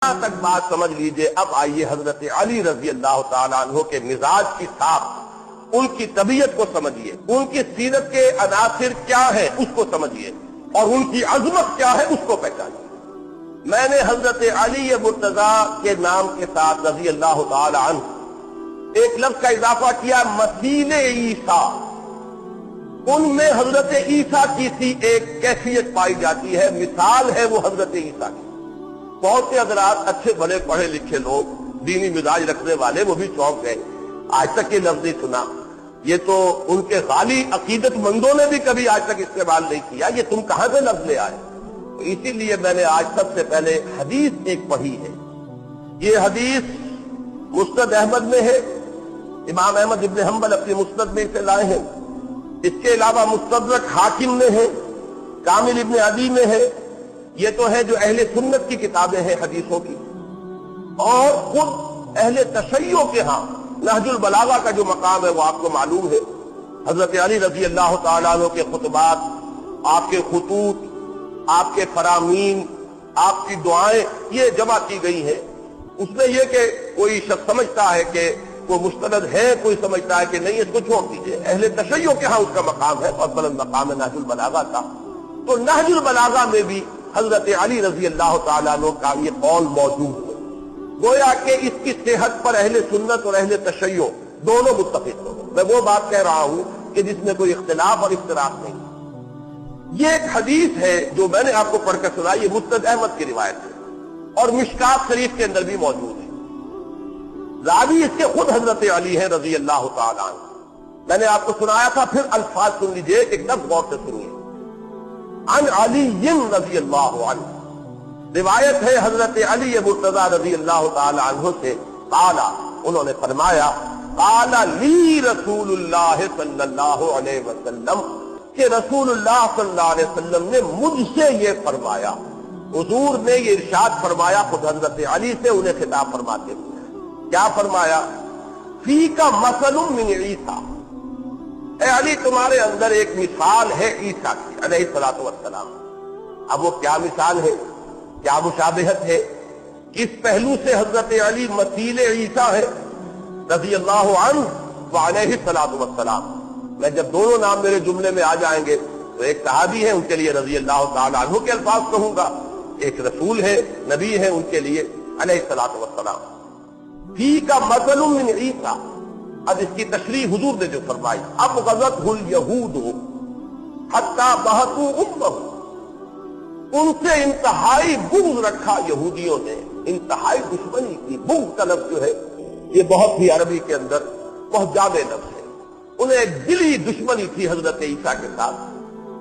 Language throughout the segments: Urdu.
یہاں تک بات سمجھ لیجئے. اب آئیے حضرت علی رضی اللہ تعالیٰ عنہ کے مزاج کی ساخت، ان کی طبیعت کو سمجھیے، ان کی سیرت کے عناصر کیا ہیں اس کو سمجھیے، اور ان کی عظمت کیا ہے اس کو پہچانیے. میں نے حضرت علی مرتضیٰ کے نام کے ساتھ رضی اللہ تعالی عنہ ایک لفظ کا اضافہ کیا، مثیل عیسیٰ. ان میں حضرت عیسیٰ کی سی ایک کیفیت پائی جاتی ہے، مثال ہے وہ حضرت عیسیٰ کی. بہت سے حضرات اچھے بڑے پڑھے لکھے لوگ، دینی مزاج رکھنے والے، وہ بھی چونک گئے. آج تک یہ لفظ نہیں سنا. یہ تو ان کے غالی عقیدت مندوں نے بھی کبھی آج تک استعمال نہیں کیا. یہ تم کہاں سے لفظ لے آئے؟ اسی لیے میں نے آج سب سے پہلے حدیث ایک پڑھی ہے. یہ حدیث مسند احمد میں ہے، امام احمد ابن حنبل اپنی مسند میں اسے لائے ہیں. اس کے علاوہ مستدرک حاکم میں ہے، کامل ابن عدی میں ہے. یہ تو ہے جو اہل سنت کی کتابیں ہیں حدیثوں کی. اور خود اہل تشیع کے ہاں نہج البلاغہ کا جو مقام ہے وہ آپ کو معلوم ہے. حضرت علی رضی اللہ تعالیٰ عنہ کے خطبات، آپ کے خطوط، آپ کے فرامین، آپ کی دعائیں یہ جمع کی گئی ہیں. اس میں یہ کہ کوئی شخص سمجھتا ہے کہ وہ مستند ہے، کوئی سمجھتا ہے کہ نہیں، اس کو چھوڑ دیجئے. اہل تشیع کے ہاں اس کا مقام ہے اور بلند مقام ہے نہج البلاغہ کا. تو نہج البلاغہ میں بھی حضرت علی رضی اللہ تعالیٰ عنہ کا یہ قول موجود ہے. گویا کہ اس کی صحت پر اہل سنت اور اہل تشیع دونوں متفق ہو. میں وہ بات کہہ رہا ہوں کہ جس میں کوئی اختلاف اور اختلاف نہیں. یہ ایک حدیث ہے جو میں نے آپ کو پڑھ کر سنائی، یہ مسند احمد کی روایت ہے اور مشکات شریف کے اندر بھی موجود ہے. راوی اس کے خود حضرت علی ہیں رضی اللہ تعالیٰ عنہ. میں نے آپ کو سنایا تھا، پھر الفاظ سن لیجئے، ایک لفظ غور سے سنیے. عن علی رضی اللہ عنہ، روایت ہے حضرت علی مرتضیٰ رضی اللہ تعالی عنہ سے، قال، انہوں نے فرمایا، قال لی رسول اللہ صلی اللہ علیہ وسلم، کہ رسول اللہ صلی اللہ علیہ وسلم نے مجھ سے یہ فرمایا. حضور نے یہ ارشاد فرمایا خود حضرت علی سے انہیں خطاب فرماتے ہوئے. کیا فرمایا؟ فیک مثل من عیسیٰ، اے علی تمہارے اندر ایک مثال ہے عیسیٰ کی علیہ الصلوۃ والسلام. اب وہ کیا مثال ہے، کیا مشابہت ہے، کس پہلو سے حضرت علی مثیل عیسیٰ ہے رضی اللہ عنہ وعلیہ الصلوۃ والسلام. میں جب دونوں نام میرے جملے میں آ جائیں گے تو ایک صحابی ہے، ان کے لیے رضی اللہ تعالی عنہ کے الفاظ کہوں گا، ایک رسول ہے، نبی ہے، ان کے لیے علیہ الصلوۃ والسلام. فیک مثل من عیسیٰ، اب اس کی تشریح حضور نے جو فرمائی، ابغضتہ الیہود حتی بہتوا امہ، ان سے انتہائی بغض رکھا یہودیوں نے، انتہائی دشمنی کی. بغض کا لفظ جو ہے یہ بہت ہی عربی کے اندر بہت جامع لفظ ہے. انہیں ایک دلی دشمنی تھی حضرت عیسیٰ کے ساتھ،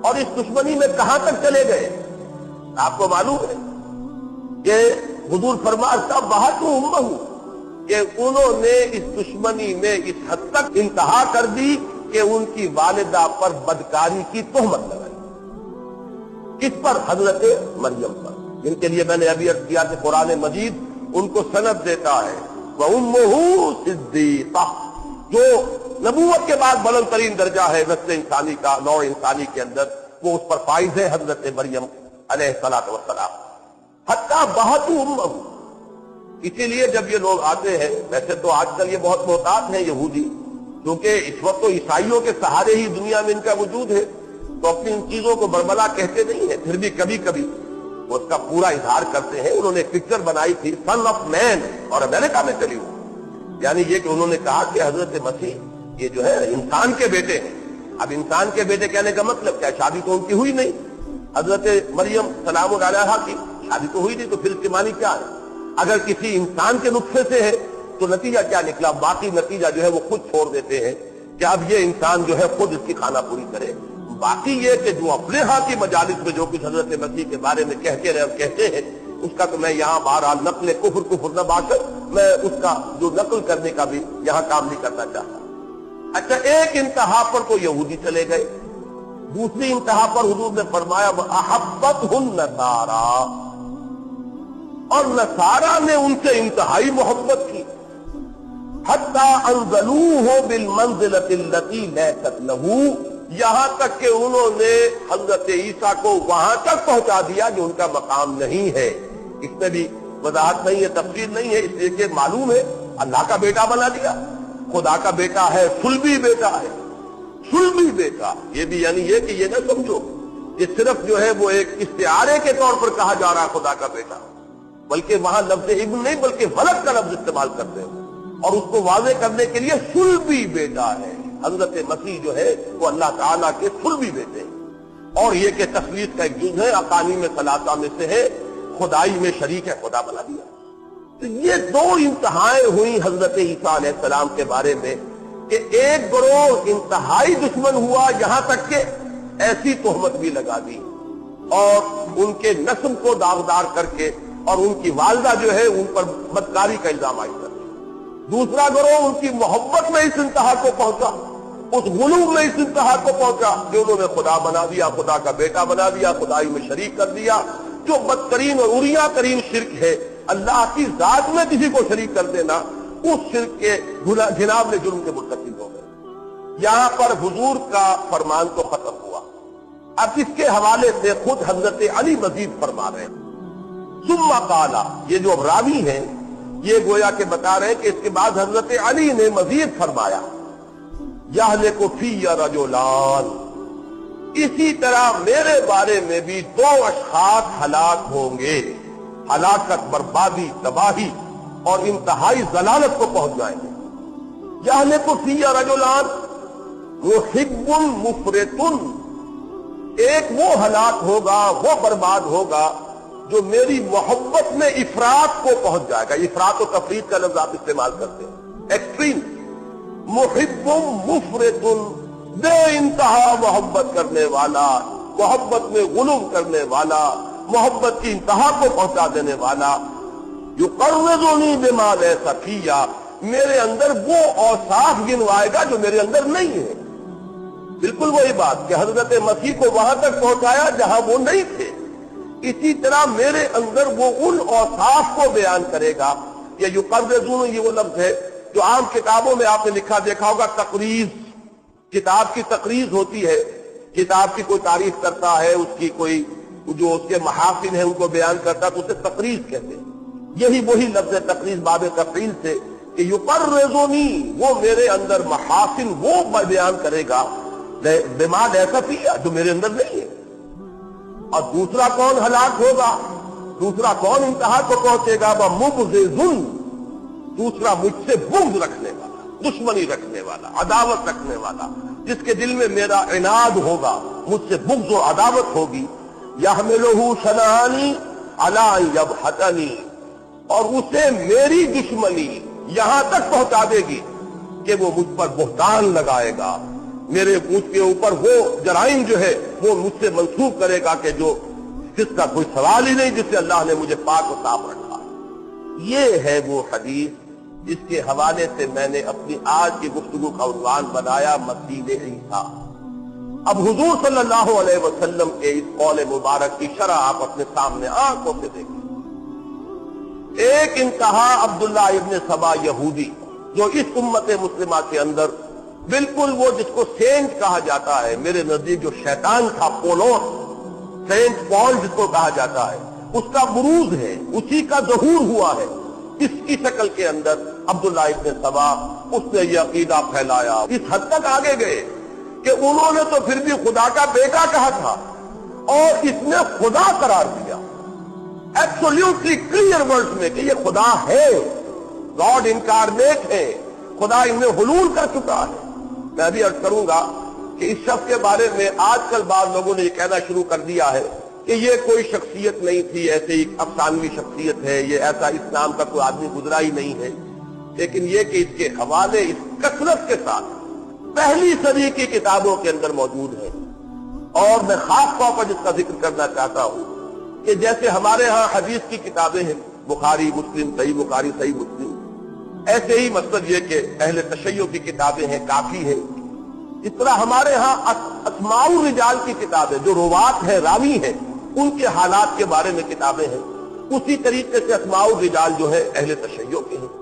اور اس دشمنی میں کہاں تک چلے گئے آپ کو معلوم ہے کہ حضور فرمایا بہتوا امہ، کہ انہوں نے اس دشمنی میں اس حد تک انتہا کر دی کہ ان کی والدہ پر بدکاری کی تہمت لگائی. کس پر؟ حضرت مریم پر، جن کے لیے میں نے ابھی عرض کیا کہ قرآن مجید ان کو سند دیتا ہے وَأُمُّهُ صِدِّيقَةٌ، جو نبوت کے بعد بلند ترین درجہ ہے نسل انسانی کا، نوع انسانی کے اندر، وہ اس پر فائز ہے حضرت مریم علیہ الصلوۃ والسلام. حتی بہتوا امہ، اسی لیے جب یہ لوگ آتے ہیں، ویسے تو آج کل یہ بہت محتاط ہیں یہودی، کیونکہ اس وقت تو عیسائیوں کے سہارے ہی دنیا میں ان کا وجود ہے، تو اپنی ان چیزوں کو بربلا کہتے نہیں ہیں، پھر بھی کبھی کبھی وہ اس کا پورا اظہار کرتے ہیں. انہوں نے ایک پکچر بنائی تھی سن آف مین، اور امریکہ میں چلی ہوئی، یعنی یہ کہ انہوں نے کہا کہ حضرت مسیح یہ جو ہے انسان کے بیٹے ہیں. اب انسان کے بیٹے کہنے کا مطلب کیا؟ شادی تو ان کی ہوئی نہیں. حضرت مریم سلام علیہا کی شادی تو ہوئی نہیں، تو پھر اس کے معنی کیا ہے؟ اگر کسی انسان کے نطفے سے ہے تو نتیجہ کیا نکلا؟ باقی نتیجہ جو ہے وہ خود چھوڑ دیتے ہیں کہ اب یہ انسان جو ہے خود اس کی خانہ پوری کرے. باقی یہ کہ جو اپنے ہاں کی مجالس میں جو کچھ حضرت مسیح کے بارے میں کہتے رہے اور کہتے ہیں، اس کا تو میں یہاں بہرحال نقل کفر نہ باشد، میں اس کا جو نقل کرنے کا بھی یہاں کام نہیں کرنا چاہتا. اچھا، ایک انتہا پر تو یہودی چلے گئے، دوسری انتہا پر حضور نے فرمایا وَأَحَبَّتْهُ النَّصَارَىٰ، اور نصارہ نے ان سے انتہائی محبت کی. حَتَّىٰ أَنزَلُوهُ بِالْمَنزِلَةِ الَّتِي لَيْسَتْ لَهُ، یہاں تک کہ انہوں نے حضرت عیسیٰ کو وہاں تک پہنچا دیا جو ان کا مقام نہیں ہے. اس میں بھی وضاحت نہیں ہے، تفصیل نہیں ہے، اس لیے کہ معلوم ہے اللہ کا بیٹا بنا دیا، خدا کا بیٹا ہے، صلبی بیٹا ہے، صلبی بیٹا۔ یہ بھی یعنی یہ کہ یہ نہ سمجھو یہ صرف جو ہے وہ ایک استعارے کے طور پر کہا جا رہا خدا کا بیٹا، بلکہ وہاں لفظ ابن نہیں بلکہ ولد کا لفظ استعمال کرتے ہیں، اور اس کو واضح کرنے کے لیے صلبی بیٹا ہے۔ حضرت مسیح جو ہے وہ اللہ تعالیٰ کے صلبی بیٹے ہیں، اور یہ کہ تثلیث کا ایک جز ہے، اقانیم ثلاثہ میں سے ہے، خدائی میں شریک ہے، خدا بنا دیا۔ تو یہ دو انتہائیں ہوئی حضرت عیسیٰ علیہ السلام کے بارے میں کہ ایک گروہ انتہائی دشمن ہوا، یہاں تک کہ ایسی تہمت بھی لگا دی اور ان کے نسل کو داغدار کر کے، اور ان کی والدہ جو ہے ان پر بدکاری کا الزام عائد کر دیا۔ دوسرا گروہ ان کی محبت میں اس انتہا کو پہنچا، اس غلو میں اس انتہا کو پہنچا کہ انہوں نے خدا بنا دیا، خدا کا بیٹا بنا دیا، خدائی میں شریک کر دیا، جو بدترین اور اریاں ترین شرک ہے، اللہ کی ذات میں کسی کو شریک کر دینا، اس شرک کے گھناونے جرم کے مرتکب ہو گئے۔ یہاں پر حضور کا فرمان تو ختم ہوا، اب اس کے حوالے سے خود حضرت علی مزید فرما رہے ہیں۔ ثم قال، یہ جو اب راوی ہیں یہ گویا کہ بتا رہے ہیں کہ اس کے بعد حضرت علی نے مزید فرمایا، یہلک فی رجلان، اسی طرح میرے بارے میں بھی دو اشخاص ہلاک ہوں گے، ہلاکت، بربادی، تباہی اور انتہائی ضلالت کو پہنچ جائیں گے۔ یہلک فی رجلان محب مفرط، ایک وہ ہلاک ہوگا، وہ برباد ہوگا جو میری محبت میں افراط کو پہنچ جائے گا۔ افراط و تفریط کا لفظ آپ استعمال کرتے ہیں، ایکسٹریم۔ محب مفرط، بے انتہا محبت کرنے والا، محبت میں غلو کرنے والا، محبت کی انتہا کو پہنچا دینے والا۔ یقرضنی بما لیس فی، میرے اندر وہ اوصاف گنوائے گا جو میرے اندر نہیں ہے۔ بالکل وہی بات کہ حضرت مسیح کو وہاں تک پہنچایا جہاں وہ نہیں تھے، اسی طرح میرے اندر وہ ان اوصاف کو بیان کرے گا۔ یہ یقرضون، یہ وہ لفظ ہے جو عام کتابوں میں آپ نے لکھا دیکھا ہوگا، تقریض، کتاب کی تقریض ہوتی ہے، کتاب کی کوئی تعریف کرتا ہے، اس کی کوئی جو اس کے محاسن ہیں ان کو بیان کرتا ہے تو اسے تقریض کہتے ہیں۔ یہی وہی لفظ ہے تقریض باب تفعیل سے کہ یقرضنی، وہ میرے اندر محاسن وہ بیان کرے گا، بما لیس فی، جو میرے اندر نہیں ہے۔ اور دوسرا کون ہلاک ہوگا، دوسرا کون انتہا کو پہنچے گا، وہ مبغض، دوسرا مجھ سے بغض رکھنے والا، دشمنی رکھنے والا، عداوت رکھنے والا، جس کے دل میں میرا عناد ہوگا، مجھ سے بغض و عداوت ہوگی۔ یحملہ شنآنی علی ان یبہتنی، اور اسے میری دشمنی یہاں تک پہنچا دے گی کہ وہ مجھ پر بہتان لگائے گا، مجھ کے اوپر وہ جرائم جو ہے وہ مجھ سے منسوب کرے گا کہ جو جس کا کوئی سوال ہی نہیں، جس سے اللہ نے مجھے پاک و صاف رکھا۔ یہ ہے وہ حدیث جس کے حوالے سے میں نے اپنی آج کی گفتگو کا عنوان بنایا، مسیح عیسیٰ۔ اب حضور صلی اللہ علیہ وسلم کے اس قول مبارک کی شرح آپ اپنے سامنے آنکھوں سے دیکھیں۔ ایک انتہا عبداللہ ابن سبا یہودی، جو اس امت مسلمہ کے اندر بالکل وہ جس کو سینٹ کہا جاتا ہے، میرے نزدیک جو شیطان تھا، پولوس، سینٹ پال جس کو کہا جاتا ہے، اس کا بروز ہے، اسی کا ظہور ہوا ہے اس کی شکل کے اندر۔ عبداللہ ابن سبا، اس نے یہ عقیدہ پھیلایا، اس حد تک آگے گئے کہ انہوں نے تو پھر بھی خدا کا بیٹا کہا تھا اور اس نے خدا قرار دیا، ایبسولوٹلی کلیئر ورڈز میں کہ یہ خدا ہے، گاڈ انکارنیٹ ہے، خدا ان میں حلول کر چکا ہے۔ میں بھی عرض کروں گا کہ اس شخص کے بارے میں آج کل بعض لوگوں نے یہ کہنا شروع کر دیا ہے کہ یہ کوئی شخصیت نہیں تھی، ایسے ہی افسانوی شخصیت ہے، یہ ایسا اس نام کا کوئی آدمی گزرا ہی نہیں ہے۔ لیکن یہ کہ اس کے حوالے اس کثرت کے ساتھ پہلی صدی کی کتابوں کے اندر موجود ہے، اور میں خاص طور پر جس کا ذکر کرنا چاہتا ہوں کہ جیسے ہمارے ہاں حدیث کی کتابیں ہیں، بخاری مسلم، صحیح بخاری صحیح مسلم، ایسے ہی مطلب یہ کہ اہل تشیع کی کتابیں ہیں، کافی ہے، اس طرح ہمارے ہاں اسماء الرجال کی کتابیں، جو روات ہیں، راوی ہیں، ان کے حالات کے بارے میں کتابیں ہیں، اسی طریقے سے اسماء الرجال جو ہے اہل تشیع کے ہیں۔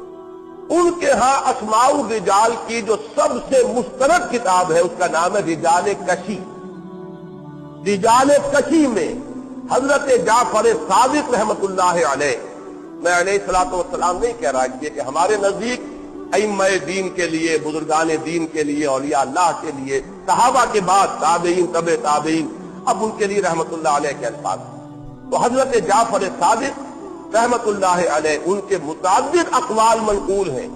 ان کے ہاں اسماء الرجال کی جو سب سے مستند کتاب ہے اس کا نام ہے رجال کشی۔ رجال کشی میں حضرت جعفر صادق رحمت اللہ علیہ میں علیہ السلام نہیں کہہ رہا کہ ہمارے نزدیک ائمہ دین کے لیے، بزرگان دین کے لیے، اولیاء اللہ کے لیے، صحابہ کے بعد تابعین، تبع تابعین، اب ان کے لیے رحمت اللہ علیہ کے الفاظ. تو حضرت جعفر صادق رحمت اللہ علیہ ان کے متعدد اقوال منقول ہیں،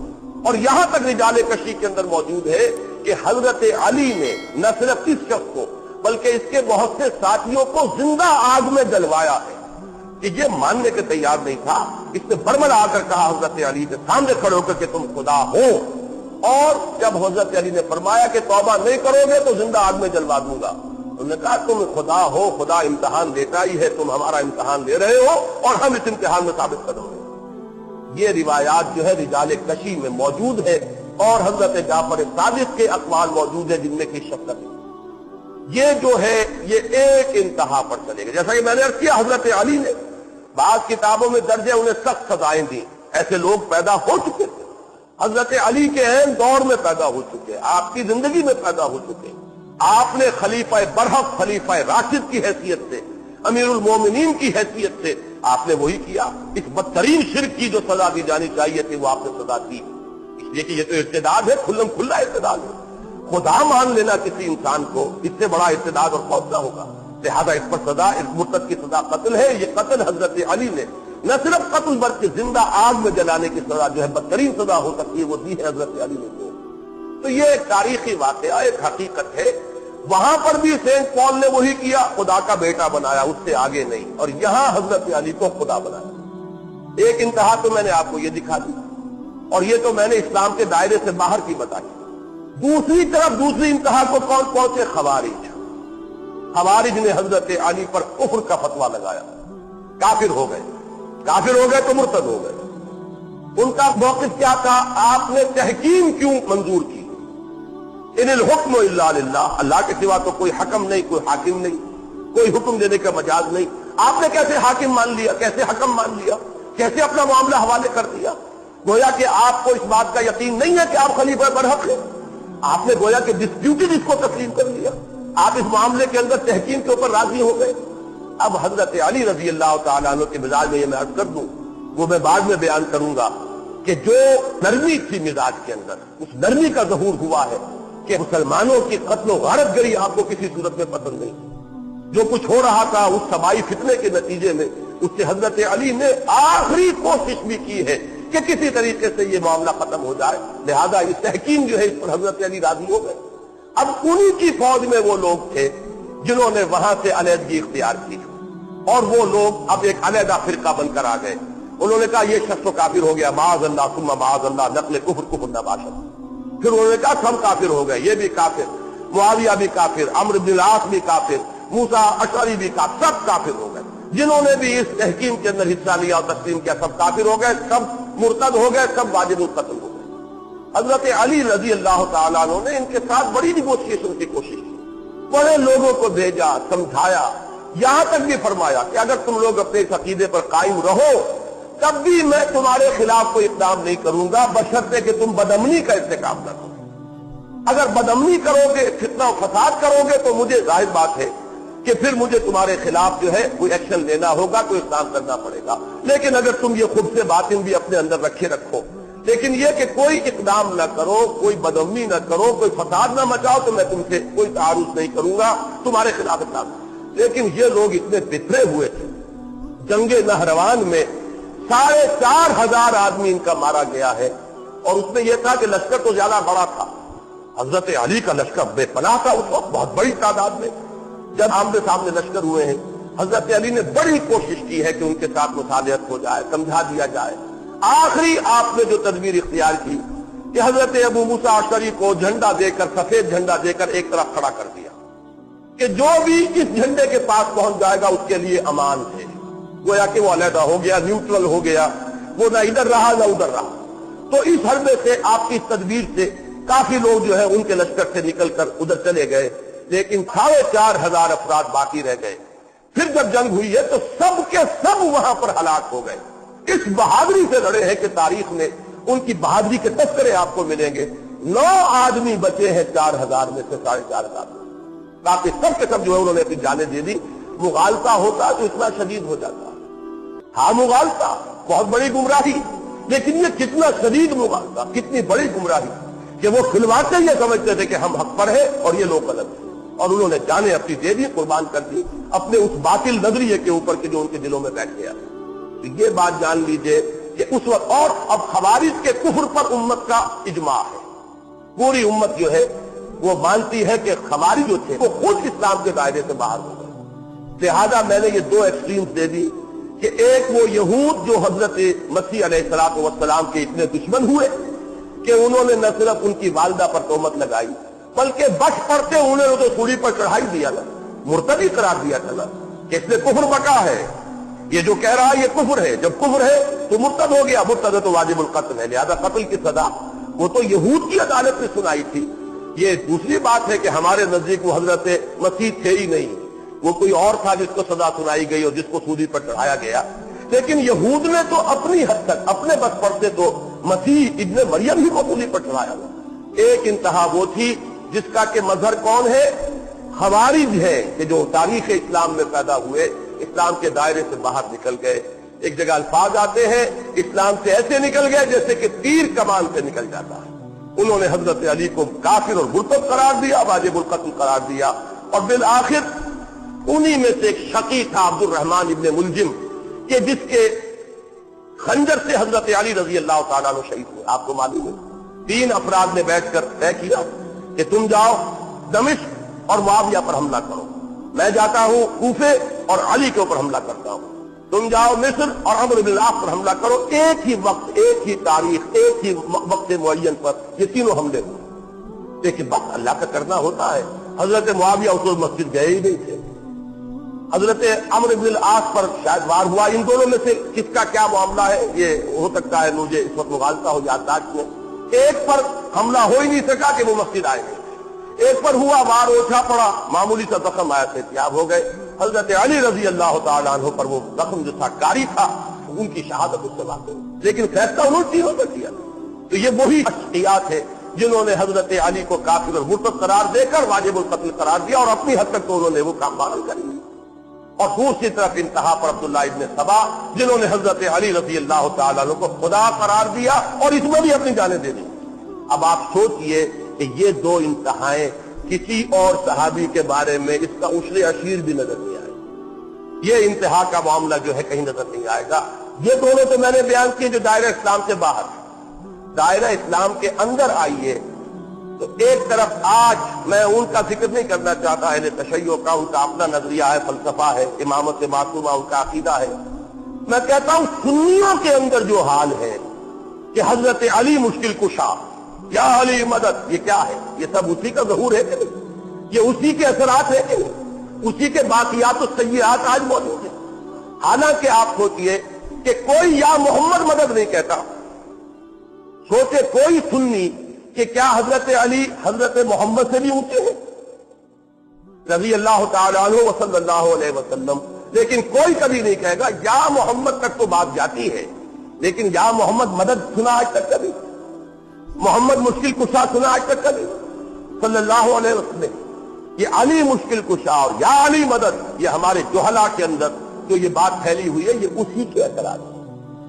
اور یہاں تک رجال کشی کے اندر موجود ہے کہ حضرت علی نے نہ صرف اس شخص کو بلکہ اس کے بہت سے ساتھیوں کو زندہ آگ میں جلوایا ہے، کہ یہ ماننے کے تیار نہیں تھا. اس نے برملا آ کر کہا حضرت علی کے سامنے کھڑے ہو کر کہ تم خدا ہو، اور جب حضرت علی نے فرمایا کہ توبہ نہیں کرو گے تو زندہ آگ میں جلوا دوں گا، انہوں نے کہا تم خدا ہو، خدا امتحان دیتا ہی ہے، تم ہمارا امتحان لے رہے ہو اور ہم اس امتحان میں ثابت کرو گے. یہ روایات جو ہے رجال کشی میں موجود ہے، اور حضرت جعفر صادق کے اقوال موجود ہیں جن میں کی شک نہیں. یہ جو ہے یہ ایک انتہا پر چلے گا. جیسا کہ میں نے عرض کیا حضرت علی نے بعض کتابوں میں درج ہے انہیں سخت سزائیں دی، ایسے لوگ پیدا ہو چکے تھے، حضرت علی کے عین دور میں پیدا ہو چکے، آپ کی زندگی میں پیدا ہو چکے. آپ نے خلیفہ برحق، خلیفہ راشد کی حیثیت سے، امیر المومنین کی حیثیت سے آپ نے وہی کیا. اس بدترین شرک کی جو سزا دی جانی چاہیے تھی وہ آپ نے سزا دی، اس لیے کہ یہ تو ارتداد ہے، کھلم کھلا ارتداد ہے. خدا مان لینا کسی انسان کو، اس سے بڑا ارتداد اور خوف نہ ہوگا. لہذا اس پر سزا، اس مرتد کی سزا قتل ہے. یہ قتل حضرت علی نے نہ صرف قتل بلکہ زندہ آگ میں جلانے کی سزا جو ہے بدترین سزا ہو سکتی ہے وہ دی ہے حضرت علی نے. تو یہ ایک تاریخی واقعہ، ایک حقیقت ہے. وہاں پر بھی سینٹ پال نے وہی کیا، خدا کا بیٹا بنایا، اس سے آگے نہیں. اور یہاں حضرت علی کو خدا بنایا. ایک انتہا تو میں نے آپ کو یہ دکھا دی، اور یہ تو میں نے اسلام کے دائرے سے باہر کی بتائی. دوسری طرف دوسری انتہا کو کون پہنچے؟ خوارج. خوارج نے حضرت علی پر کفر کا فتویٰ لگایا، کافر ہو گئے. کافر ہو گئے تو مرتد ہو گئے. ان کا موقف کیا تھا؟ آپ نے تحکیم کیوں منظور کی؟ ان الحکم الا للہ، اللہ کے سوا تو کوئی حکم نہیں، کوئی حاکم نہیں، کوئی حکم دینے کا مجاز نہیں. آپ نے کیسے حاکم مان لیا، کیسے حکم مان لیا، کیسے اپنا معاملہ حوالے کر دیا؟ گویا کہ آپ کو اس بات کا یقین نہیں ہے کہ آپ خلیفہ برحق ہیں. آپ نے گویا کہ ڈسپیوٹڈ اس کو تسلیم کر لیا. آپ اس معاملے کے اندر تحکیم کے اوپر راضی ہو گئے. اب حضرت علی رضی اللہ تعالیٰ عنہ کے مزاج میں یہ میں عرض کر دوں، وہ میں بعد میں بیان کروں گا کہ جو نرمی تھی مزاج کے اندر، اس نرمی کا ظہور ہوا ہے کہ مسلمانوں کی قتل و غارت گری آپ کو کسی صورت میں پسند نہیں. جو کچھ ہو رہا تھا اس سبائی فتنے کے نتیجے میں اس سے حضرت علی نے آخری کوشش بھی کی ہے کہ کسی طریقے سے یہ معاملہ ختم ہو جائے. لہذا یہ تحکیم جو ہے اس پر حضرت علی راضی ہو گئے. اب انہی کی فوج میں وہ لوگ تھے جنہوں نے وہاں سے علیحدگی اختیار کی، اور وہ لوگ اب ایک علیحدہ فرقہ بن کر آ گئے. انہوں نے کہا یہ شخص تو کافر ہو گیا، معاذ اللہ ثم معاذ اللہ، نقل کفر کفر نہ باشد. پھر انہوں نے کہا سب کافر ہو گئے، یہ بھی کافر، معاویہ بھی کافر، عمرو بن العاص بھی کافر، موسیٰ اشعری بھی کافر، سب کافر ہو گئے. جنہوں نے بھی اس تحکیم کے اندر حصہ لیا اور تسلیم کیا سب کافر ہو گئے، سب مرتد ہو گئے، سب واجب القتل ہو گئے. حضرت علی رضی اللہ تعالیٰ عنہ نے ان کے ساتھ بڑی نیگوشیشن کی کوشش کی، بڑے لوگوں کو بھیجا، سمجھایا، یہاں تک بھی فرمایا کہ اگر تم لوگ اپنے اس عقیدے پر قائم رہو تب بھی میں تمہارے خلاف کوئی اقدام نہیں کروں گا، بشرطے کہ تم بدامنی کا ارتکاب نہ کرو. اگر بدامنی کرو گے، فتنہ و فساد کرو گے تو مجھے ظاہر بات ہے کہ پھر مجھے تمہارے خلاف جو ہے کوئی ایکشن لینا ہوگا، کوئی اقدام کرنا پڑے گا. لیکن اگر تم یہ خود سے باطن بھی اپنے اندر رکھے رکھو، لیکن یہ کہ کوئی اقدام نہ کرو، کوئی بدامنی نہ کرو، کوئی فساد نہ مچاؤ، تو میں تم سے کوئی تعارض نہیں کروں گا، تمہارے خلاف اقدام. لیکن یہ لوگ اتنے بترے ہوئے تھے. جنگ نہروان میں 4,500 آدمی ان کا مارا گیا ہے، اور اس میں یہ تھا کہ لشکر تو زیادہ بڑا تھا. حضرت علی کا لشکر بے پناہ تھا اس وقت، بہت بڑی تعداد میں. جب آمنے سامنے لشکر ہوئے ہیں، حضرت علی نے بڑی کوشش کی ہے کہ ان کے ساتھ مصالحت ہو جائے، سمجھا دیا جائے. آخری آپ نے جو تدبیر اختیار کی کہ حضرت ابو موسیٰ اشعری کو جھنڈا دے کر، سفید جھنڈا دے کر ایک طرف کھڑا کر دیا کہ جو بھی اس جھنڈے کے پاس پہنچ جائے گا اس کے لیے امان ہے. گویا کہ وہ علیحدہ ہو گیا، نیوٹرل ہو گیا، وہ نہ ادھر رہا نہ ادھر رہا. تو اس حربے سے، آپ کی تدبیر سے کافی لوگ جو ہے ان کے لشکر سے نکل کر ادھر چلے گئے، لیکن 4,500 افراد باقی رہ گئے. پھر جب جنگ ہوئی ہے تو سب کے سب وہاں پر ہلاک ہو گئے. اس بہادری سے لڑے ہیں کہ تاریخ میں ان کی بہادری کے تذکرے آپ کو ملیں گے. 9 آدمی بچے ہیں 4,000 میں سے 4,500. باقی سب کے سب جو ہے انہوں نے اپنی جانیں دے دی. مغالطہ ہوتا تو اتنا شدید ہو جاتا. ہاں مغالطہ، بہت بڑی گمراہی، لیکن یہ کتنا شدید مغالطہ، کتنی بڑی گمراہی کہ وہ کھلواتے یہ سمجھتے تھے کہ ہم حق پر ہیں اور یہ لوگ غلط ہیں، اور انہوں نے جانیں اپنی دے دی، قربان کر دی اپنے اس باطل نظریے کے اوپر کہ جو ان کے دلوں میں بیٹھ گیا۔ تو یہ بات جان لیجئے کہ اس وقت، اور اب خوارج کے کفر پر امت کا اجماع ہے، پوری امت جو ہے وہ مانتی ہے کہ خوارج جو تھے وہ خود اسلام کے دائرے سے باہر ہو گئے۔ لہذا میں نے یہ دو ایکسٹریمز دے دی کہ ایک وہ یہود جو حضرت مسیح علیہ السلام کے اتنے دشمن ہوئے کہ انہوں نے نہ صرف ان کی والدہ پر تہمت لگائی بلکہ بچ پڑتے انہوں نے تو سولی پر چڑھائی دیا نا، مرتدی قرار دیا تھا نا کہ اس نے کفر بکا ہے، یہ جو کہہ رہا ہے یہ کفر ہے، جب کفر ہے تو مرتد ہو گیا، مرتد ہے تو واجب القتل ہے، لہذا قتل کی سزا وہ تو یہود کی عدالت نے سنائی تھی۔ یہ دوسری بات ہے کہ ہمارے نزدیک وہ حضرت مسیح تھے ہی نہیں، وہ کوئی اور تھا جس کو سزا سنائی گئی اور جس کو سولی پر چڑھایا گیا، لیکن یہود نے تو اپنی حد تک اپنے بس پر سے تو مسیح ابن مریم ہی کو سولی پر چڑھایا گیا۔ ایک انتہا وہ تھی جس کا کہ مظہر کون ہے؟ خوارج ہے، کہ جو تاریخ اسلام میں پیدا ہوئے، اسلام کے دائرے سے باہر نکل گئے۔ ایک جگہ الفاظ آتے ہیں اسلام سے ایسے نکل گئے جیسے کہ تیر کمان سے نکل جاتا ہے۔ انہوں نے حضرت علی کو کافر اور مرتد قرار دیا، واجب القتل قرار دیا، اور بالآخر انہی میں سے ایک شقی تھا عبد الرحمن ابن ملجم کہ جس کے خنجر سے حضرت علی رضی اللہ تعالیٰ عنہ شہید ہوئے۔ آپ کو معلوم ہے 3 افراد نے بیٹھ کر طے کیا کہ تم جاؤ دمشق اور معاویہ پر حملہ کرو، میں جاتا ہوں کوفے اور علی کے اوپر حملہ کرتا ہوں، تم جاؤ مصر اور عمرو بن العاص پر حملہ کرو۔ ایک ہی وقت، ایک ہی تاریخ، ایک ہی وقت معین پر یہ تینوں حملے ہوئے، لیکن بس اللہ کا کرنا ہوتا ہے۔ حضرت معاویہ اس وقت مسجد گئے ہی نہیں تھے، حضرت عمرو بن العاص پر شاید وار ہوا۔ ان دونوں میں سے کس کا کیا معاملہ ہے یہ ہو سکتا ہے مجھے اس وقت مغالطہ ہو جاتا ہے۔ ایک پر حملہ ہو ہی نہیں سکا کہ وہ مسجد آئے گئے، ایک پر ہوا، وار اوچھا پڑا، معمولی سا زخم آیا، صحتیاب ہو گئے۔ حضرت علی رضی اللہ تعالیٰ عنہ پر وہ زخم جو تھا کاری تھا، ان کی شہادت اس سے واقع ہوئی، لیکن فیصلہ انہوں نے تینوں پر کیا۔ تو یہ وہی اشخاص ہے جنہوں نے حضرت علی کو کافر اور مرتد قرار دے کر واجب القتل قرار دیا، اور اپنی حد تک تو انہوں نے وہ کام باطل کر لیا۔ اور دوسری طرف انتہا پر عبداللہ ابن سبا جنہوں نے حضرت علی رضی اللہ تعالیٰ عنہ کو خدا قرار دیا اور اس میں بھی اپنی جانیں دے دی۔ اب آپ سوچئے کہ یہ دو انتہائیں کسی اور صحابی کے بارے میں اس کا عشر عشیر بھی نظر نہیں آئے، یہ انتہا کا معاملہ جو ہے کہیں نظر نہیں آئے گا۔ یہ دونوں تو میں نے بیان کیے جو دائرہ اسلام سے باہر، دائرہ اسلام کے اندر آئیے تو ایک طرف آج میں ان کا ذکر نہیں کرنا چاہتا ہے، تشیع کا ان کا اپنا نظریہ ہے، فلسفہ ہے، امامت معصومہ ان کا عقیدہ ہے۔ میں کہتا ہوں سنیوں کے اندر جو حال ہے کہ حضرت علی مشکل کشا، یا علی مدد، یہ کیا ہے؟ یہ سب اسی کا ظہور ہے کہ نہیں؟ یہ اسی کے اثرات ہے کہ نہیں؟ اسی کے باقیات و سیئات آج موجود ہیں۔ حالانکہ آپ سوچئے کہ کوئی یا محمد مدد نہیں کہتا، سوچے کوئی سنی کہ کیا حضرت علی حضرت محمد سے بھی اونچے ہیں رضی اللہ تعالیٰ عنہ وصلی اللہ علیہ وسلم، لیکن کوئی کبھی نہیں کہے گا یا محمد تک تو بات جاتی ہے، لیکن یا محمد مدد سنا آج تک کبھی؟ محمد مشکل کشا سنا آج تک کبھی؟ صلی اللہ علیہ وسلم۔ یہ علی مشکل کشا اور یا علی مدد، یہ ہمارے جہلا کے اندر جو یہ بات پھیلی ہوئی ہے یہ اسی کے اثرات ہیں،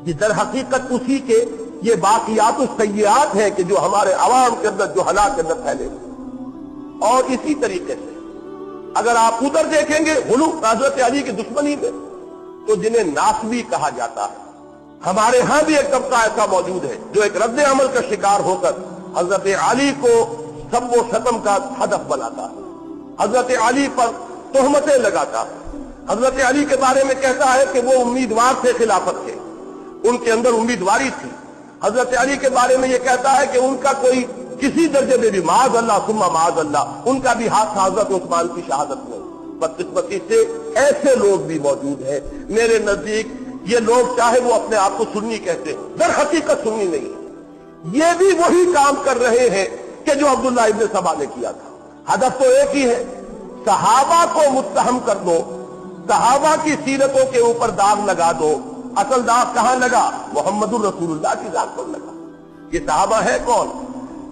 یہ در حقیقت اسی کے یہ باقیات و سیئات ہیں کہ جو ہمارے عوام کے اندر جہلا کے اندر پھیلے ہوئے۔ اور اسی طریقے سے اگر آپ ادھر دیکھیں گے غلو حضرت علی کی دشمنی میں، تو جنہیں ناسبی کہا جاتا ہے، ہمارے ہاں بھی ایک طبقہ ایسا موجود ہے جو ایک رد عمل کا شکار ہو کر حضرت علی کو سب و شتم کا ہدف بناتا ہے، حضرت علی پر تہمتیں لگاتا ہے، حضرت علی کے بارے میں کہتا ہے کہ وہ امیدوار تھے خلافت کے، ان کے اندر امیدواری تھی۔ حضرت علی کے بارے میں یہ کہتا ہے کہ ان کا کوئی کسی درجے میں بھی معاذ اللہ ثم معاذ اللہ ان کا بھی ہاتھ حضرت عثمان کی شہادت میں۔ بدقسمتی سے ایسے لوگ بھی موجود ہیں میرے نزدیک، یہ لوگ چاہے وہ اپنے آپ کو سنی کہتے ہیں، در حقیقت سنی نہیں ہے، یہ بھی وہی کام کر رہے ہیں کہ جو عبداللہ ابن سبا نے کیا تھا۔ ہدف تو ایک ہی ہے، صحابہ کو متہم کر دو، صحابہ کی سیرتوں کے اوپر داغ لگا دو۔ اصل داغ کہاں لگا؟ محمد الرسول اللہ کی ذات پر لگا۔ یہ صحابہ ہے کون؟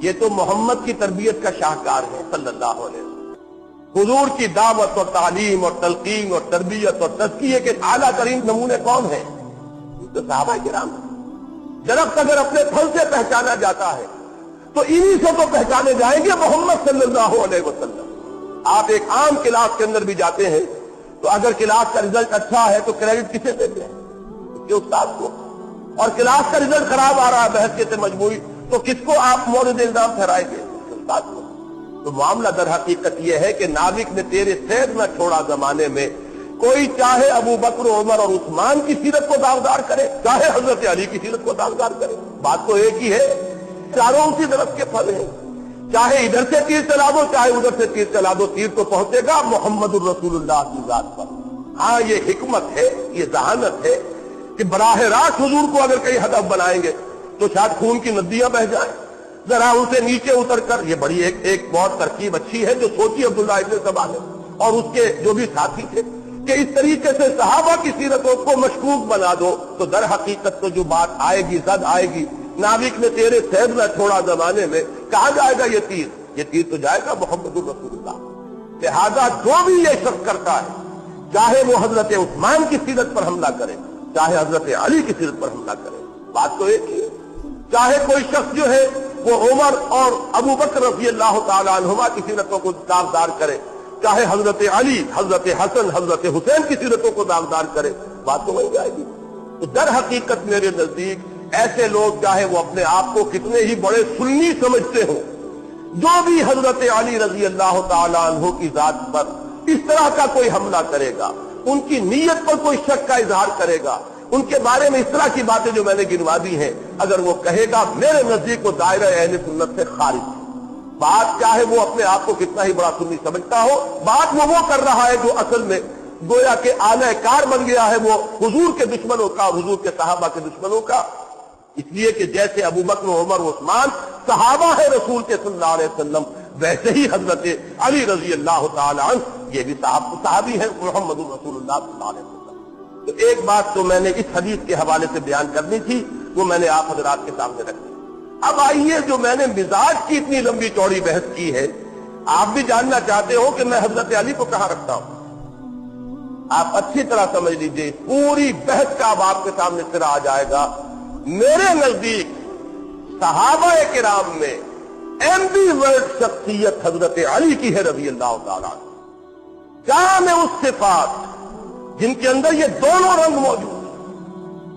یہ تو محمد کی تربیت کا شاہکار ہے صلی اللہ علیہ وسلم۔ حضور کی دعوت اور تعلیم اور تلقین اور تربیت اور تزکیے کے اعلیٰ ترین نمونے کون ہیں؟ تو صحابہ کرام درخت اگر اپنے پھل سے پہچانا جاتا ہے تو انہی سے تو پہچانے جائیں گے محمد صلی اللہ علیہ وسلم۔ آپ ایک عام کلاس کے اندر بھی جاتے ہیں تو اگر کلاس کا رزلٹ اچھا ہے تو کریڈٹ کسے دیتے ہیں؟ اس کے استاد کو۔ اور کلاس کا رزلٹ خراب آ رہا ہے بحثیت مجموعی تو کس کو آپ مورد الزام ٹھہرائیں گے؟ اس کے استاد کو۔ تو معاملہ در حقیقت یہ ہے کہ نابک نے تیرے سید نہ چھوڑا زمانے میں، کوئی چاہے ابو بکر عمر اور عثمان کی سیرت کو داغدار کرے، چاہے حضرت علی کی سیرت کو داغدار کرے، بات تو ایک ہی ہے، چاروں اسی درخت کے پھل ہیں۔ چاہے ادھر سے تیر چلا دو چاہے ادھر سے تیر چلا دو، تیر تو پہنچے گا محمد الرسول اللہ کی ذات پر۔ ہاں یہ حکمت ہے، یہ ذہانت ہے کہ براہ راست حضور کو اگر کئی ہدف بنائیں گے تو شاید خون کی ندیاں بہہ جائیں، ذرا ان سے نیچے اتر کر، یہ بڑی ایک بہت ترکیب اچھی ہے جو سوچی عبداللہ ابن سبا نے اور اس کے جو بھی ساتھی تھے کہ اس طریقے سے صحابہ کی سیرتوں کو مشکوک بنا دو تو در حقیقت تو جو بات آئے گی، زد آئے گی، نابک نے تیرے سید نہ چھوڑا زمانے میں، کہاں جائے گا یہ تیر تو جائے گا محمد الرسول اللہ۔ لہذا جو بھی یہ شک کرتا ہے، چاہے وہ حضرت عثمان کی سیرت پر حملہ کرے چاہے حضرت علی کی سیرت پر حملہ کرے، بات تو ایک ہی ہے۔ چاہے کوئی شخص جو ہے وہ عمر اور ابو بکر رضی اللہ تعالی عنہما کی سیرتوں کو داغدار کرے، چاہے حضرت علی، حضرت حسن، حضرت حسین کی سیرتوں کو داغدار کرے، بات تو وہی جائے گی۔ تو در حقیقت میرے نزدیک ایسے لوگ چاہے وہ اپنے آپ کو کتنے ہی بڑے سنی سمجھتے ہوں، جو بھی حضرت علی رضی اللہ تعالی عنہ کی ذات پر اس طرح کا کوئی حملہ کرے گا، ان کی نیت پر کوئی شک کا اظہار کرے گا، ان کے بارے میں اس طرح کی باتیں جو میں نے گنوا دی ہیں، اگر وہ کہے گا میرے نزدیک وہ دائرہ اہل سنت سے خارج ہے۔ بات چاہے وہ اپنے آپ کو کتنا ہی بڑا سنی سمجھتا ہو، بات وہ کر رہا ہے جو اصل میں گویا کہ آلہ کار بن گیا ہے وہ حضور کے دشمنوں کا، حضور کے صحابہ کے دشمنوں کا۔ اس لیے کہ جیسے ابو بکر عمر عثمان صحابہ ہے رسول کے صلی اللہ علیہ وسلم، ویسے ہی حضرت علی رضی اللہ تعالی عنہ یہ بھی صحابی ہیں محمد رسول اللہ صلی اللہ علیہ وسلم۔ تو ایک بات تو میں نے اس حدیث کے حوالے سے بیان کرنی تھی، وہ میں نے آپ حضرات کے سامنے رکھی۔ اب آئیے جو میں نے مزاج کی اتنی لمبی چوڑی بحث کی ہے، آپ بھی جاننا چاہتے ہو کہ میں حضرت علی کو کہاں رکھتا ہوں۔ آپ اچھی طرح سمجھ لیجئے، پوری بحث کا اب آپ کے سامنے سرا آ جائے گا۔ میرے نزدیک صحابہ کرام میں ایمبی ورڈ شخصیت حضرت علی کی ہے رضی اللہ تعالیٰ عنہ، جامع الصفات، جن کے اندر یہ دونوں رنگ موجود ہیں،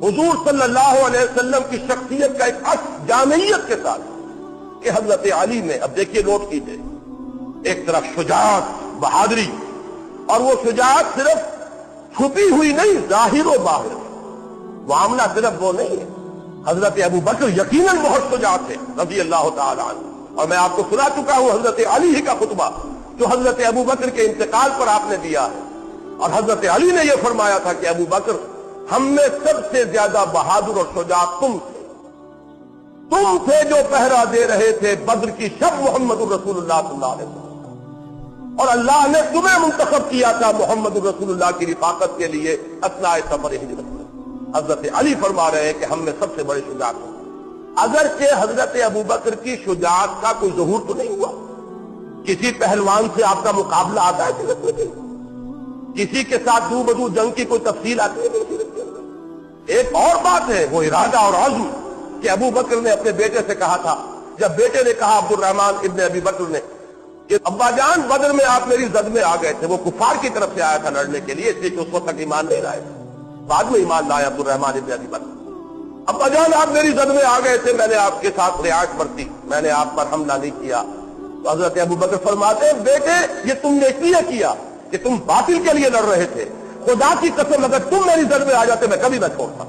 حضور صلی اللہ علیہ وسلم کی شخصیت کا ایک عکس جامعیت کے ساتھ کہ حضرت علی میں، اب دیکھیے نوٹ کیجئے، ایک طرف شجاعت، بہادری، اور وہ شجاعت صرف چھپی ہوئی نہیں، ظاہر و باہر، معاملہ صرف وہ نہیں ہے۔ حضرت ابو بکر یقیناً بہت شجاع تھے رضی اللہ تعالی عنہ، اور میں آپ کو سنا چکا ہوں حضرت علی ہی کا خطبہ جو حضرت ابو بکر کے انتقال پر آپ نے دیا ہے، اور حضرت علی نے یہ فرمایا تھا کہ ابو بکر ہم میں سب سے زیادہ بہادر اور شجاع تم تھے جو پہرا دے رہے تھے بدر کی شب محمد الرسول اللہ صلی اللہ علیہ وسلم، اور اللہ نے تمہیں منتخب کیا تھا محمد الرسول اللہ کی رفاقت کے لیے اثناء سفر ہجرت میں۔ حضرت علی فرما رہے ہیں کہ ہم میں سب سے بڑے شجاع ہیں، اگرچہ حضرت ابو بکر کی شجاعت کا کوئی ظہور تو نہیں ہوا، کسی پہلوان سے آپ کا مقابلہ آتا ہے سیرت میں نہیں، کسی کے ساتھ دو بدو جنگ کی کوئی تفصیل آتی ہے نہیں سیرت کے اندر۔ ایک اور بات ہے وہ ارادہ اور عزم کہ ابو بکر نے اپنے بیٹے سے کہا تھا، جب بیٹے نے کہا عبد الرحمن ابن ابی بکر نے کہ ابا جان بدر میں آپ میری زد میں آ گئے تھے، وہ کفار کی طرف سے آیا تھا لڑنے کے لیے، اس لیے کہ اس وقت تک ایمان نہیں لائے، بعد میں ایمان لایا عبد الرحمن ابن ابی بکر۔ ابا جان آپ میری زد میں آ گئے تھے، میں نے آپ کے ساتھ رعایت برتی، میں نے آپ پر حملہ نہیں کیا۔ تو حضرت ابو بکر فرماتے ہیں بیٹے یہ تم نے اس لیے کیا کہ تم باطل کے لیے لڑ رہے تھے، خدا کی قسم اگر تم میری زد میں آ جاتے میں کبھی نہ چھوڑتا۔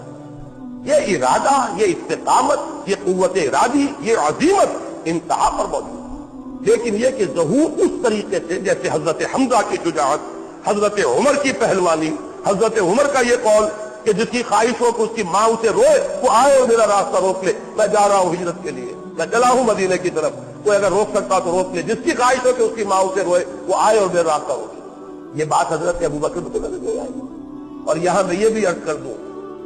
یہ ارادہ، یہ استقامت، یہ قوت ارادی، یہ عزیمت انتہا پر موجود، لیکن یہ کہ ظہور اس طریقے سے جیسے حضرت حمزہ کی شجاعت، حضرت عمر کی پہلوانی، حضرت عمر کا یہ قول کہ جس کی خواہش ہو کہ اس کی ماں اسے روئے، وہ آئے اور میرا راستہ روک لے، میں جا رہا ہوں ہجرت کے لیے، میں چلا ہوں مدینے کی طرف، کوئی اگر روک سکتا تو روک لے، جس کی خواہش ہو کہ اس کی ماں اسے روئے، وہ آئے اور میرا راستہ روک لے۔ یہ بات حضرت ابو بکر کو نظر نہیں آئی۔ اور یہاں میں یہ بھی عرض کر دوں،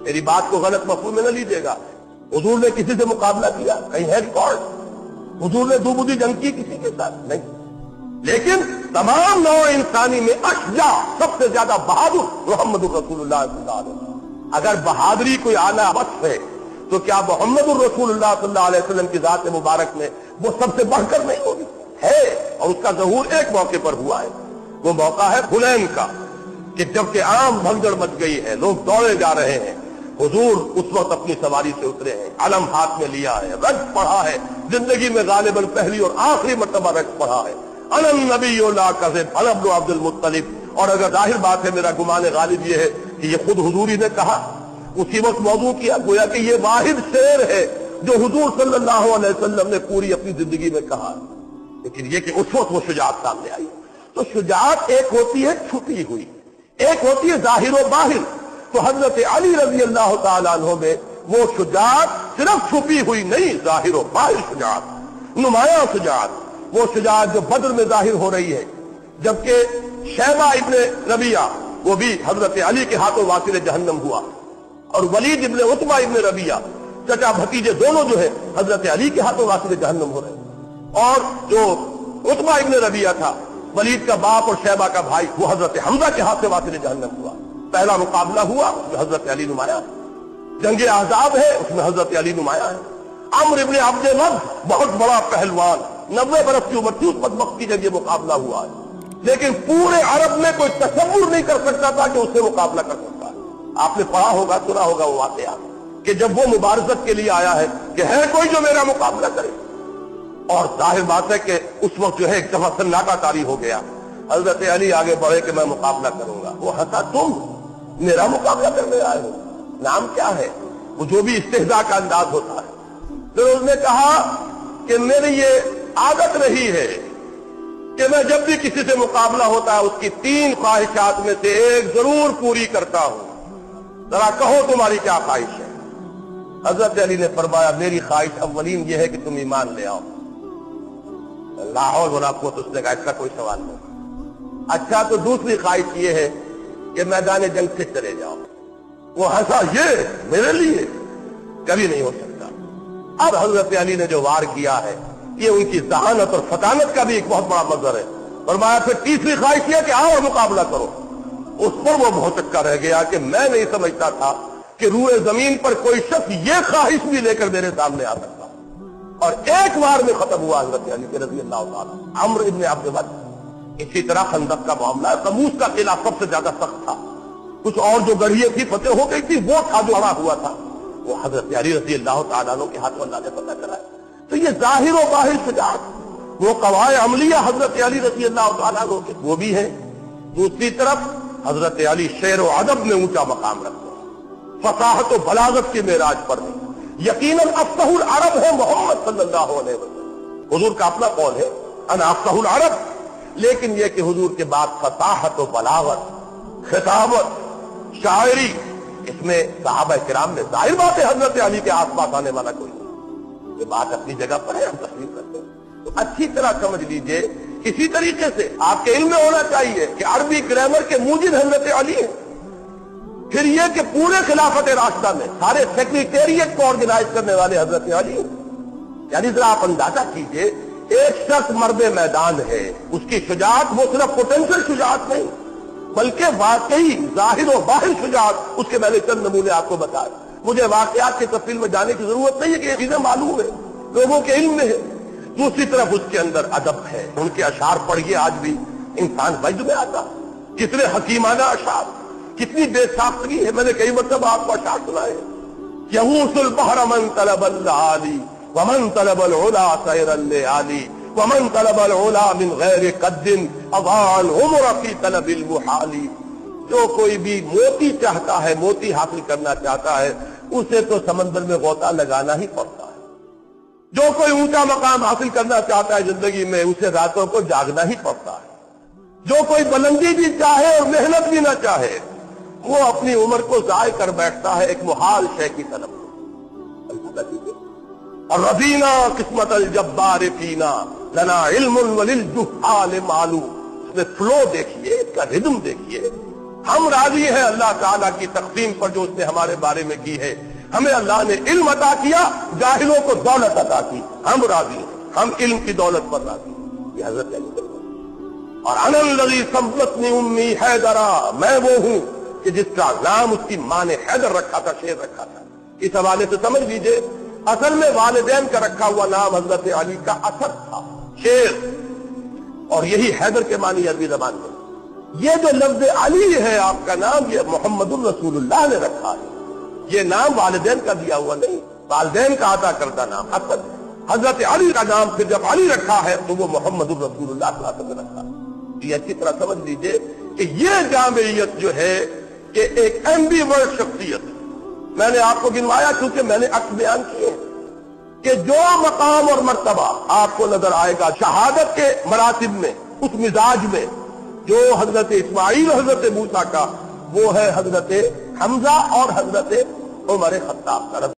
میری بات کو غلط مفہوم میں نہ لیجیے گا، حضور نے کسی سے مقابلہ کیا؟ کہیں ہے ریکارڈ؟ حضور نے دو بدی جنگ کی کسی کے ساتھ؟ نہیں، لیکن تمام نوع انسانی میں اشجاع، سب سے زیادہ بہادر محمد الرسول اللہ صلی اللہ علیہ وسلم۔ اگر بہادری کوئی اعلیٰ وصف ہے تو کیا محمد الرسول اللہ صلی اللہ علیہ وسلم کی ذات مبارک میں وہ سب سے بڑھ کر نہیں ہوگی؟ ہے، اور اس کا ظہور ایک موقع پر ہوا ہے، وہ موقع ہے حنین کا، کہ جبکہ عام بھگدڑ مچ گئی ہے، لوگ دوڑے جا رہے ہیں، حضور اس وقت اپنی سواری سے اترے ہیں، علم ہاتھ میں لیا ہے، رقص پڑھا ہے، زندگی میں غالباً پہلی اور آخری مرتبہ رقص پڑھا ہے، انا النبی لا کذب انا ابن عبد المطلب۔ اور اگر ظاہر بات ہے، میرا گمان غالب یہ ہے کہ یہ خود حضور ہی نے کہا، اسی وقت موضوع کیا، گویا کہ یہ واحد شعر ہے جو حضور صلی اللہ علیہ وسلم نے پوری اپنی زندگی میں کہا، لیکن یہ کہ اس وقت وہ شجاعت سامنے آئی۔ تو شجاعت ایک ہوتی ہے چھپی ہوئی، ایک ہوتی ہے ظاہر و باہر۔ تو حضرت علی رضی اللہ تعالیٰ عنہ میں وہ شجاعت صرف چھپی ہوئی نہیں، ظاہر و باہر شجاعت، نمایاں شجاعت، وہ شجاعت جو بدر میں ظاہر ہو رہی ہے، جبکہ شیبہ ابن ربیعہ وہ بھی حضرت علی کے ہاتھوں واصل جہنم ہوا، اور ولید ابن عتبہ ابن ربیعہ چچا بھتیجے دونوں جو ہے حضرت علی کے ہاتھوں واصل جہنم ہو رہے ہیں، اور جو عتبہ ابن ربیعہ تھا، ولید کا باپ اور شیبہ کا بھائی، وہ حضرت حمزہ کے ہاتھ سے واصل جہنم ہوا۔ پہلا مقابلہ ہوا اس میں حضرت علی نمایاں، جنگ احزاب ہے اس میں حضرت علی نمایاں ہے۔ عمرو ابن عبد ود بہت بڑا پہلوان، 90 برس کی عمر تھی اس وقت کی جب یہ مقابلہ ہوا ہے، لیکن پورے عرب میں کوئی تصور نہیں کر سکتا تھا کہ اس سے مقابلہ کر سکتا ہے۔ آپ نے پڑھا ہوگا، سنا ہوگا وہ واقعہ کہ جب وہ مبارزت کے لیے آیا ہے کہ ہے کوئی جو میرا مقابلہ کرے، اور ظاہر بات ہے کہ اس وقت جو ہے ایک دفعہ سناٹا طاری ہو گیا، حضرت علی آگے بڑھے کہ میں مقابلہ کروں گا، وہ ہنسا، تم میرا مقابلہ کرنے آئے ہو، نام کیا ہے؟ وہ جو بھی استہزاء کا انداز ہوتا ہے۔ پھر اس نے کہا کہ میری یہ عادت رہی ہے کہ میں جب بھی کسی سے مقابلہ ہوتا ہے اس کی 3 خواہشات میں سے ایک ضرور پوری کرتا ہوں، ذرا کہو تمہاری کیا خواہش ہے؟ حضرت علی نے فرمایا میری خواہش اولین یہ ہے کہ تم ایمان لے آؤ۔ لا حول ولا قوت، اس نے کہا اس کا کوئی سوال نہیں۔ اچھا تو دوسری خواہش یہ ہے کہ میدان جنگ سے چلے جاؤ۔ وہ ہنسا، یہ میرے لیے کبھی نہیں ہو سکتا۔ اب حضرت علی نے جو وار کیا ہے یہ ان کی ذہانت اور فطانت کا بھی ایک بہت بڑا مظہر ہے۔ فرمایا پھر تیسری خواہش یہ کہ آؤ اور مقابلہ کرو۔ اس پر وہ بہت چکا رہ گیا کہ میں نہیں سمجھتا تھا کہ روئے زمین پر کوئی شخص یہ خواہش بھی لے کر میرے سامنے آ سکتا، اور ایک وار میں ختم ہوا حضرت علی کے رضی اللہ تعالیٰ۔ عمرو ابن عبد ود، اسی طرح خندق کا معاملہ ہے، قموس کا قلعہ سب سے زیادہ سخت تھا، کچھ اور جو گڑھیاں تھی فتح ہو گئی تھی، وہ تھا جو اڑا ہوا تھا، وہ حضرت علی رضی اللہ تعالیٰ عنہ کے ہاتھوں اللہ نے فتح کرایا۔ تو یہ ظاہر و باہر شجاعت، وہ قواعد عملیہ حضرت علی رضی اللہ تعالیٰ عنہ کے وہ بھی ہے۔ دوسری طرف حضرت علی شعر و ادب میں اونچا مقام رکھتے ہیں، فصاحت و بلاغت کے معراج پر نہیں۔ یقیناً افصح العرب ہے محمد صلی اللہ علیہ وسلم، حضور کا اپنا قول ہے انا افصح العرب، لیکن یہ کہ حضور کے بعد فصاحت و بلاغت، خطابت، شاعری، اس میں صحابہ کرام میں ظاہر بات ہے حضرت علی کے آس پاس آنے والا کوئی نہیں، یہ بات اپنی جگہ پر ہے، ہم تسلیم کرتے ہیں۔ تو اچھی طرح سمجھ لیجئے، اسی طریقے سے آپ کے علم میں ہونا چاہیے کہ عربی گرامر کے موجد حضرت علی ہیں۔ پھر یہ کہ پورے خلافت راشدہ میں سارے سیکریٹریٹ کو آرگنائز کرنے والے حضرت علی ہیں۔ یعنی ذرا آپ اندازہ کیجئے، ایک شخص مرد میدان ہے، اس کی شجاعت وہ صرف پوٹینشل شجاعت نہیں بلکہ واقعی ظاہر و باہر شجاعت، اس کے میں نے چند نمونے آپ کو بتائے۔ مجھے واقعات کی تفصیل میں جانے کی ضرورت نہیں ہے کہ یہ چیزیں معلوم ہے، لوگوں کے علم میں ہے۔ دوسری طرف اس کے اندر ادب ہے، ان کے اشعار پڑھیے آج بھی انسان وجد میں آتا، کتنے حکیمانہ اشعار، کتنی بے ساختگی ہے۔ میں نے کئی مرتبہ آپ کو اشعار سنائے، یغوث البحر من طلب العالی ومن طلب العلا سیر الليالي ومن طلب العلا من غیر قد اضاع العمر في طلب المحال۔ جو کوئی بھی موتی چاہتا ہے، موتی حاصل کرنا چاہتا ہے، اسے تو سمندر میں غوطہ لگانا ہی پڑتا ہے۔ جو کوئی اونچا مقام حاصل کرنا چاہتا ہے زندگی میں، اسے راتوں کو جاگنا ہی پڑتا ہے۔ جو کوئی بلندی بھی چاہے اور محنت بھی نہ چاہے، وہ اپنی عمر کو ضائع کر بیٹھتا ہے ایک محال شے کی طرف۔ اور رضینا قسمت الجبار فینا لنا علم وللجہال معلوم۔ اس میں فلو دیکھیے، اس کا ردم دیکھیے۔ ہم راضی ہیں اللہ تعالیٰ کی تقسیم پر جو اس نے ہمارے بارے میں کی ہے۔ ہمیں اللہ نے علم عطا کیا، جاہلوں کو دولت عطا کی، ہم راضی ہیں، ہم علم کی دولت پر راضی ہیں۔ یہ حضرت علی۔ اور انا الذی صبتنی امی حیدرا، میں وہ ہوں کہ جس کا نام اس کی ماں نے حیدر رکھا تھا، شیر رکھا تھا۔ اس حوالے سے سمجھ لیجئے اصل میں والدین کا رکھا ہوا نام حضرت علی کا اثر تھا، شیر، اور یہی حیدر کے معنی عربی زبان میں۔ یہ جو لفظ علی ہے آپ کا نام، یہ محمد الرسول اللہ نے رکھا ہے، یہ نام والدین کا دیا ہوا نہیں، والدین کا عطا کردہ نام۔ اصل حضرت علی کا نام پھر جب علی رکھا ہے تو وہ محمد الرسول اللہ صلی اللہ علیہ وسلم نے رکھا۔ یہ اچھی طرح سمجھ لیجئے کہ یہ جامعیت جو ہے کہ ایک ایمبی ورڈ شخصیت، میں نے آپ کو گنوایا کیونکہ میں نے عکس بیان کیے کہ جو مقام اور مرتبہ آپ کو نظر آئے گا شہادت کے مراتب میں، اس مزاج میں جو حضرت اسماعیل اور حضرت موسیٰ کا، وہ ہے حضرت حمزہ اور حضرت عمر خطاب کا رضی